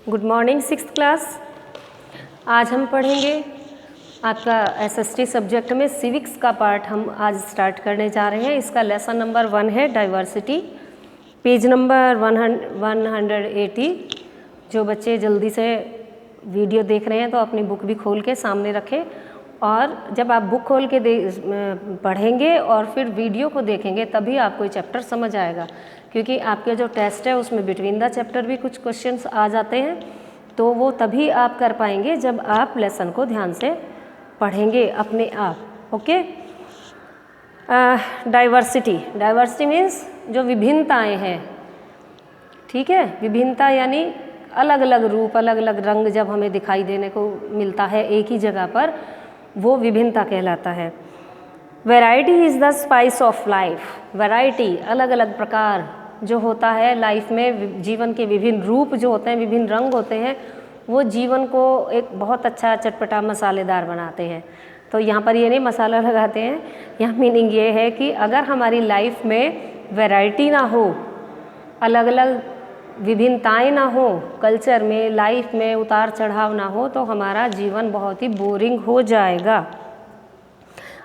Good morning sixth class. आज हम पढ़ेंगे आपका एसएसटी सब्जेक्ट में सिविक्स का पार्ट हम आज स्टार्ट करने जा रहे हैं। इसका लेसन नंबर 1 है डाइवर्सिटी, पेज नंबर 180। जो बच्चे जल्दी से वीडियो देख रहे हैं तो अपनी बुक भी खोल के सामने रखें, और जब आप बुक खोल के पढ़ेंगे और फिर वीडियो को देखेंगे तभी आपको ये चैप्टर समझ आएगा, क्योंकि आपके जो टेस्ट है उसमें बिटवीन द चैप्टर भी कुछ क्वेश्चंस आ जाते हैं, तो वो तभी आप कर पाएंगे जब आप लेसन को ध्यान से पढ़ेंगे अपने आप। ओके। डाइवर्सिटी मीन्स जो विभिन्नताएं हैं, ठीक है। विभिन्नता यानी अलग अलग रूप, अलग अलग रंग जब हमें दिखाई देने को मिलता है एक ही जगह पर, वो विभिन्नता कहलाता है। Variety is the spice of life. Variety अलग अलग प्रकार जो होता है लाइफ में, जीवन के विभिन्न रूप जो होते हैं, विभिन्न रंग होते हैं, वो जीवन को एक बहुत अच्छा चटपटा मसालेदार बनाते हैं। तो यहाँ पर ये नहीं मसाला लगाते हैं, यहाँ मीनिंग ये है कि अगर हमारी लाइफ में वैरायटी ना हो, अलग अलग विभिन्नताएं ना हो, कल्चर में, लाइफ में उतार चढ़ाव ना हो, तो हमारा जीवन बहुत ही बोरिंग हो जाएगा।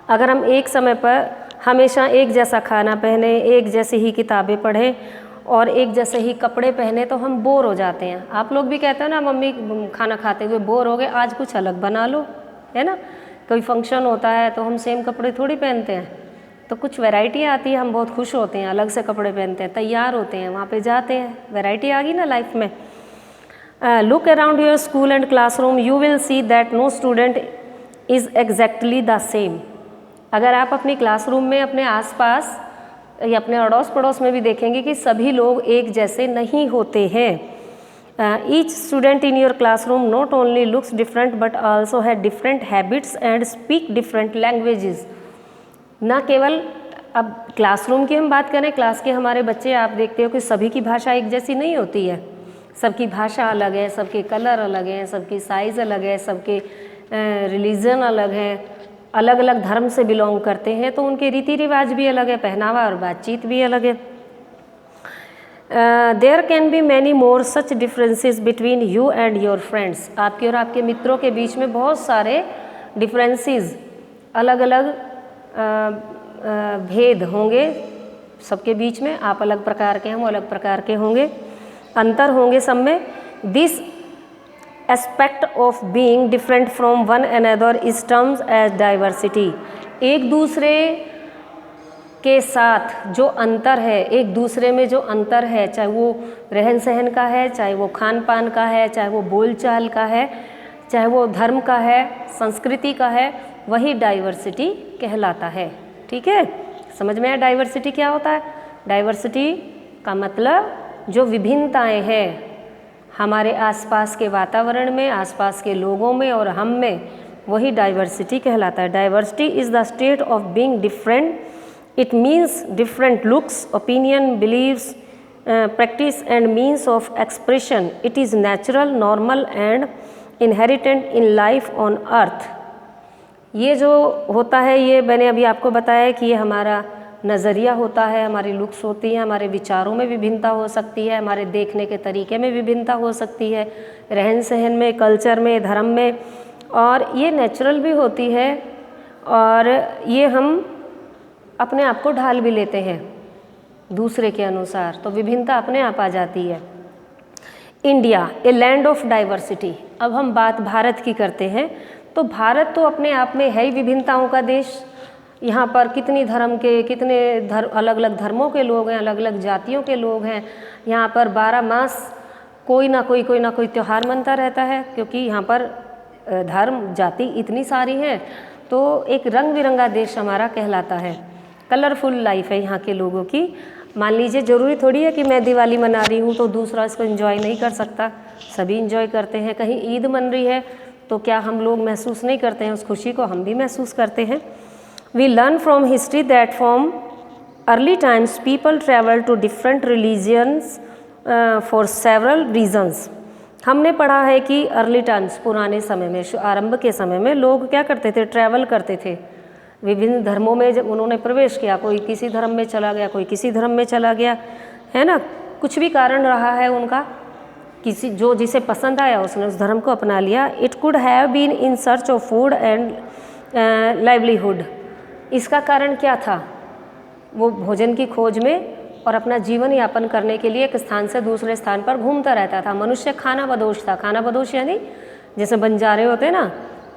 अगर हम एक समय पर हमेशा एक जैसा खाना पहने, एक जैसी ही किताबें पढ़ें और एक जैसे ही कपड़े पहने तो हम बोर हो जाते हैं। आप लोग भी कहते हो ना, मम्मी खाना खाते हुए बोर हो गए, आज कुछ अलग बना लो, है ना। कोई फंक्शन होता है तो हम सेम कपड़े थोड़ी पहनते हैं, तो कुछ वैरायटी आती है, हम बहुत खुश होते हैं, अलग से कपड़े पहनते हैं, तैयार होते हैं, वहाँ पे जाते हैं, वैरायटी आ गई ना लाइफ में। Look around your school and classroom, you will see that no student is exactly the same. अगर आप अपनी क्लासरूम में, अपने आसपास या अपने अड़ोस पड़ोस में भी देखेंगे कि सभी लोग एक जैसे नहीं होते हैं। Each student in your classroom not only looks different but also have different habits and speak different languages. ना केवल अब क्लासरूम की हम बात करें, क्लास के हमारे बच्चे, आप देखते हो कि सभी की भाषा एक जैसी नहीं होती है, सबकी भाषा अलग है, सबके कलर अलग हैं, सबकी साइज़ अलग है, सबके रिलीजन अलग है, अलग अलग धर्म से बिलोंग करते हैं, तो उनके रीति रिवाज भी अलग है, पहनावा और बातचीत भी अलग है। There can be many more such differences between you and your friends. आपके और आपके मित्रों के बीच में बहुत सारे डिफरेंसेस, अलग अलग भेद होंगे सबके बीच में। आप अलग प्रकार के हैं, वो अलग प्रकार के होंगे, अंतर होंगे सब में। This aspect of being different from one another is terms as diversity. एक दूसरे के साथ जो अंतर है, एक दूसरे में जो अंतर है, चाहे वो रहन सहन का है, चाहे वो खान पान का है, चाहे वो बोलचाल का है, चाहे वो धर्म का है, संस्कृति का है, वही डाइवर्सिटी कहलाता है। ठीक है, समझ में आया डाइवर्सिटी क्या होता है? डाइवर्सिटी का मतलब जो विभिन्नताएं हैं हमारे आसपास के वातावरण में, आसपास के लोगों में और हम में, वही डाइवर्सिटी कहलाता है। Diversity is the state of being different. It means different looks, opinion, believes, practice and means of expression. It is natural, normal and inherent in life on earth. ये जो होता है, ये मैंने अभी आपको बताया कि ये हमारा नज़रिया होता है, हमारी लुक्स होती हैं, हमारे विचारों में विभिन्नता हो सकती है, हमारे देखने के तरीके में विभिन्नता हो सकती है, रहन सहन में, कल्चर में, धर्म में, और ये नेचुरल भी होती है, और ये हम अपने आप को ढाल भी लेते हैं दूसरे के अनुसार, तो विभिन्नता अपने आप आ जाती है। India a land of diversity. अब हम बात भारत की करते हैं, तो भारत तो अपने आप में है ही विभिन्नताओं का देश। यहाँ पर कितनी धर्म के, कितने अलग अलग धर्मों के लोग हैं, अलग अलग जातियों के लोग हैं। यहाँ पर 12 मास कोई ना कोई त्यौहार मनता रहता है, क्योंकि यहाँ पर धर्म जाति इतनी सारी हैं, तो एक रंग बिरंगा देश हमारा कहलाता है। कलरफुल लाइफ है यहाँ के लोगों की। मान लीजिए, ज़रूरी थोड़ी है कि मैं दिवाली मना रही हूँ तो दूसरा इसको एंजॉय नहीं कर सकता, सभी एंजॉय करते हैं। कहीं ईद मन रही है तो क्या हम लोग महसूस नहीं करते हैं उस खुशी को? हम भी महसूस करते हैं। We learn from history that from early times people traveled to different religions for several reasons. हमने पढ़ा है कि अर्ली टाइम्स, पुराने समय में, आरंभ के समय में लोग क्या करते थे? ट्रैवल करते थे विभिन्न धर्मों में। जब उन्होंने प्रवेश किया, कोई किसी धर्म में चला गया, कोई किसी धर्म में चला गया, है ना। कुछ भी कारण रहा है उनका, किसी जो जिसे पसंद आया उसने उस धर्म को अपना लिया। It could have been in search of food and livelihood. इसका कारण क्या था? वो भोजन की खोज में और अपना जीवन यापन करने के लिए एक स्थान से दूसरे स्थान पर घूमता रहता था। मनुष्य खाना बदोश था। खाना बदोश यानी जैसे बंजारे होते हैं ना,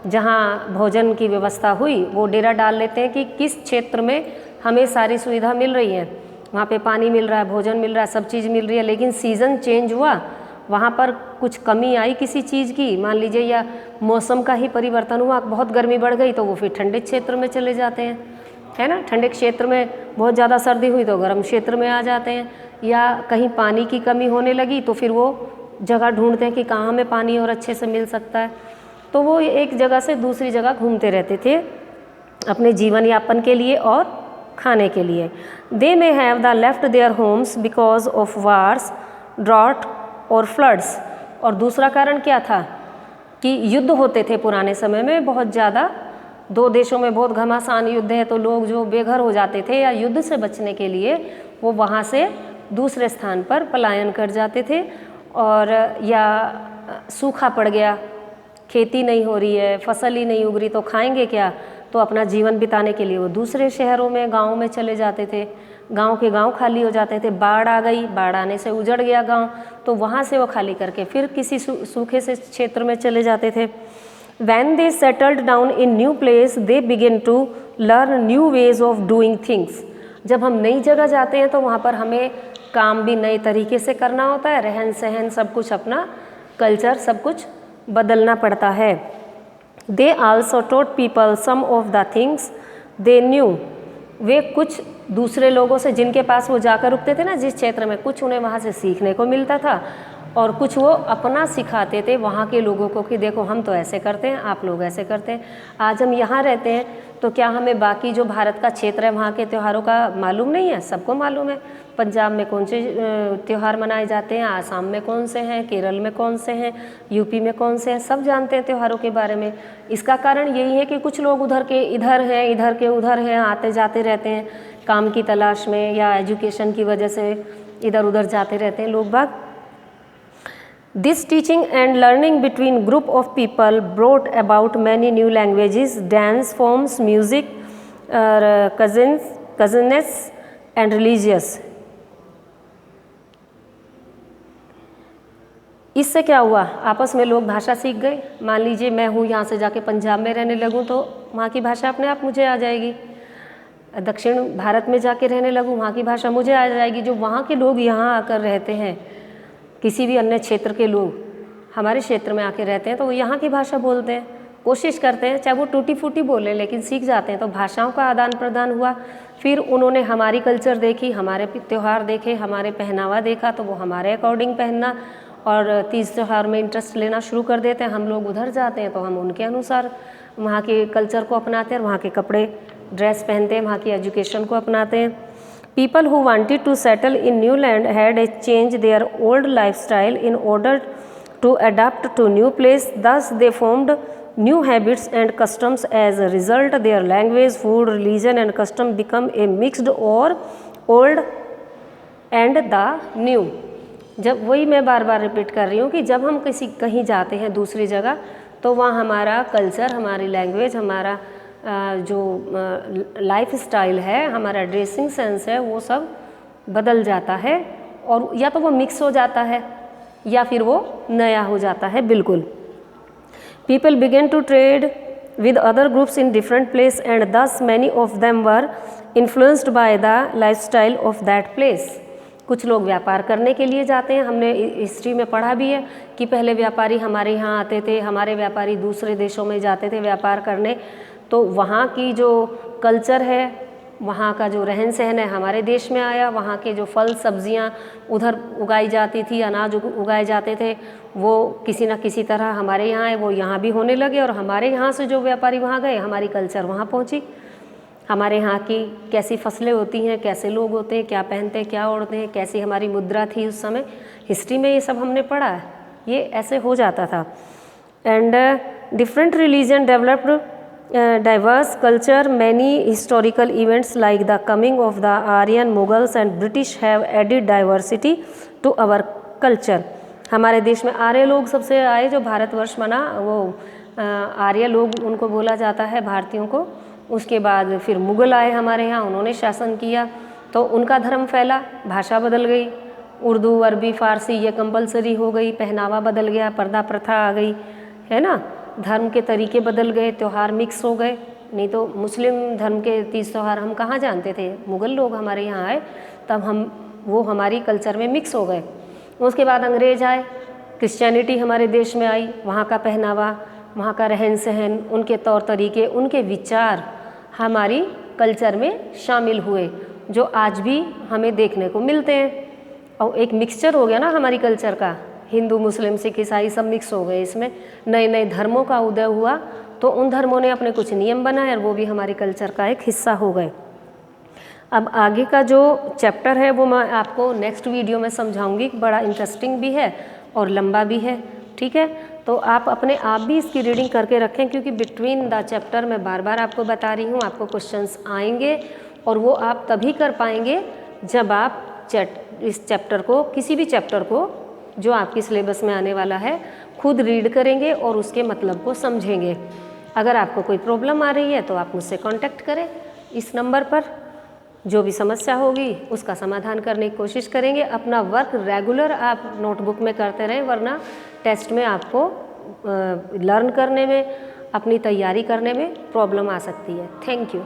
जहाँ भोजन की व्यवस्था हुई वो डेरा डाल लेते हैं कि किस क्षेत्र में हमें सारी सुविधा मिल रही है, वहाँ पे पानी मिल रहा है, भोजन मिल रहा है, सब चीज़ मिल रही है, लेकिन सीज़न चेंज हुआ, वहाँ पर कुछ कमी आई किसी चीज़ की, मान लीजिए, या मौसम का ही परिवर्तन हुआ, बहुत गर्मी बढ़ गई तो वो फिर ठंडे क्षेत्र में चले जाते हैं, है ना। ठंडे क्षेत्र में बहुत ज़्यादा सर्दी हुई तो गर्म क्षेत्र में आ जाते हैं, या कहीं पानी की कमी होने लगी तो फिर वो जगह ढूंढते हैं कि कहाँ हमें पानी और अच्छे से मिल सकता है। तो वो एक जगह से दूसरी जगह घूमते रहते थे अपने जीवन यापन के लिए और खाने के लिए। They may have the left their homes because of wars, drought और फ्लड्स। और दूसरा कारण क्या था कि युद्ध होते थे पुराने समय में बहुत ज़्यादा, दो देशों में बहुत घमासान युद्ध है, तो लोग जो बेघर हो जाते थे या युद्ध से बचने के लिए वो वहाँ से दूसरे स्थान पर पलायन कर जाते थे। और या सूखा पड़ गया, खेती नहीं हो रही है, फसल ही नहीं उग रही, तो खाएंगे क्या, तो अपना जीवन बिताने के लिए वो दूसरे शहरों में, गाँव में चले जाते थे। गांव के गांव खाली हो जाते थे, बाढ़ आ गई, बाढ़ आने से उजड़ गया गांव, तो वहाँ से वो खाली करके फिर किसी सूखे से क्षेत्र में चले जाते थे। When they settled down in new place, they begin to learn new ways of doing things. जब हम नई जगह जाते हैं तो वहाँ पर हमें काम भी नए तरीके से करना होता है, रहन सहन सब कुछ, अपना कल्चर सब कुछ बदलना पड़ता है। They also taught people some of the things they knew. वे कुछ दूसरे लोगों से, जिनके पास वो जाकर रुकते थे ना जिस क्षेत्र में, कुछ उन्हें वहाँ से सीखने को मिलता था और कुछ वो अपना सिखाते थे वहाँ के लोगों को कि देखो हम तो ऐसे करते हैं, आप लोग ऐसे करते हैं। आज हम यहाँ रहते हैं तो क्या हमें बाकी जो भारत का क्षेत्र है वहाँ के त्योहारों का मालूम नहीं है? सबको मालूम है। पंजाब में कौन से त्यौहार मनाए जाते हैं, आसाम में कौन से हैं, केरल में कौन से हैं, यूपी में कौन से हैं, सब जानते हैं त्योहारों के बारे में। इसका कारण यही है कि कुछ लोग उधर के इधर हैं, इधर के उधर हैं, आते जाते रहते हैं काम की तलाश में या एजुकेशन की वजह से इधर उधर जाते रहते हैं लोग बाग। This teaching and learning between group of people brought about many new languages, dance forms, music, cousins and religious. इससे क्या हुआ? आपस में लोग भाषा सीख गए। मान लीजिए मैं हूँ यहाँ से जाके पंजाब में रहने लगूँ तो वहाँ की भाषा अपने आप मुझे आ जाएगी। दक्षिण भारत में जाके रहने लगूँ, वहाँ की भाषा मुझे आ जाएगी। जो वहाँ के लोग यहाँ आकर रहते हैं, किसी भी अन्य क्षेत्र के लोग हमारे क्षेत्र में आके रहते हैं तो वो यहाँ की भाषा बोलते हैं, कोशिश करते हैं, चाहे वो टूटी फूटी बोलें लेकिन सीख जाते हैं। तो भाषाओं का आदान प्रदान हुआ। फिर उन्होंने हमारी कल्चर देखी, हमारे त्यौहार देखे, हमारे पहनावा देखा, तो वो हमारे अकॉर्डिंग पहनना और तीज त्यौहार में इंटरेस्ट लेना शुरू कर देते हैं। हम लोग उधर जाते हैं तो हम उनके अनुसार वहाँ के कल्चर को अपनाते हैं और वहाँ के कपड़े ड्रेस पहनते हैं, वहाँ की एजुकेशन को अपनाते हैं। People who wanted to settle in new land had to change their old lifestyle in order to adapt to new place. Thus, they formed new habits and customs. As a result, their language, food, religion, and custom become a mixed or old and the new. जब वही मैं बार बार repeat कर रही हूँ कि जब हम कहीं जाते हैं दूसरी जगह तो वहाँ हमारा कल्चर, हमारी लैंग्वेज, हमारा जो लाइफ स्टाइल है, हमारा ड्रेसिंग सेंस है, वो सब बदल जाता है और या तो वो मिक्स हो जाता है या फिर वो नया हो जाता है बिल्कुल। People began to trade with other groups in different place and thus many of them were influenced by the lifestyle of that place. कुछ लोग व्यापार करने के लिए जाते हैं। हमने हिस्ट्री में पढ़ा भी है कि पहले व्यापारी हमारे यहाँ आते थे, हमारे व्यापारी दूसरे देशों में जाते थे व्यापार करने, तो वहाँ की जो कल्चर है, वहाँ का जो रहन सहन है हमारे देश में आया। वहाँ के जो फल सब्जियाँ उधर उगाई जाती थी, अनाज उगाए जाते थे, वो किसी न किसी तरह हमारे यहाँ है, वो यहाँ भी होने लगे और हमारे यहाँ से जो व्यापारी वहाँ गए, हमारी कल्चर वहाँ पहुँची। हमारे यहाँ की कैसी फसलें होती हैं, कैसे लोग होते हैं, क्या पहनते हैं, क्या ओढ़ते हैं, कैसी हमारी मुद्रा थी उस समय, हिस्ट्री में ये सब हमने पढ़ा है। ये ऐसे हो जाता था। And different religion developed diverse culture. Many historical events like the coming of the Aryan, Mughals and British have added diversity to our culture. हमारे देश में आर्य लोग सबसे आए, जो भारतवर्ष बना वो आर्य लोग उनको बोला जाता है, भारतीयों को। उसके बाद फिर मुग़ल आए हमारे यहाँ, उन्होंने शासन किया तो उनका धर्म फैला, भाषा बदल गई, उर्दू अरबी फ़ारसी ये कंपलसरी हो गई, पहनावा बदल गया, पर्दा प्रथा आ गई, है ना, धर्म के तरीके बदल गए, त्यौहार मिक्स हो गए। नहीं तो मुस्लिम धर्म के 30 त्यौहार हम कहाँ जानते थे, मुग़ल लोग हमारे यहाँ आए तब वो हमारी कल्चर में मिक्स हो गए। उसके बाद अंग्रेज आए, क्रिश्चियनिटी हमारे देश में आई, वहाँ का पहनावा, वहाँ का रहन सहन, उनके तौर तरीके, उनके विचार हमारी कल्चर में शामिल हुए, जो आज भी हमें देखने को मिलते हैं। और एक मिक्सचर हो गया ना हमारी कल्चर का, हिंदू मुस्लिम सिख ईसाई सब मिक्स हो गए, इसमें नए नए धर्मों का उदय हुआ, तो उन धर्मों ने अपने कुछ नियम बनाए और वो भी हमारी कल्चर का एक हिस्सा हो गए। अब आगे का जो चैप्टर है वो मैं आपको नेक्स्ट वीडियो में समझाऊंगी, बड़ा इंटरेस्टिंग भी है और लंबा भी है, ठीक है। तो आप अपने आप भी इसकी रीडिंग करके रखें, क्योंकि बिटवीन द चैप्टर मैं बार बार आपको बता रही हूँ, आपको क्वेश्चंस आएंगे और वो आप तभी कर पाएंगे जब आप इस चैप्टर को, किसी भी चैप्टर को जो आपकी सिलेबस में आने वाला है, खुद रीड करेंगे और उसके मतलब को समझेंगे। अगर आपको कोई प्रॉब्लम आ रही है तो आप मुझसे कांटेक्ट करें इस नंबर पर, जो भी समस्या होगी उसका समाधान करने की कोशिश करेंगे। अपना वर्क रेगुलर आप नोटबुक में करते रहें, वरना टेस्ट में आपको लर्न करने में, अपनी तैयारी करने में प्रॉब्लम आ सकती है। Thank you.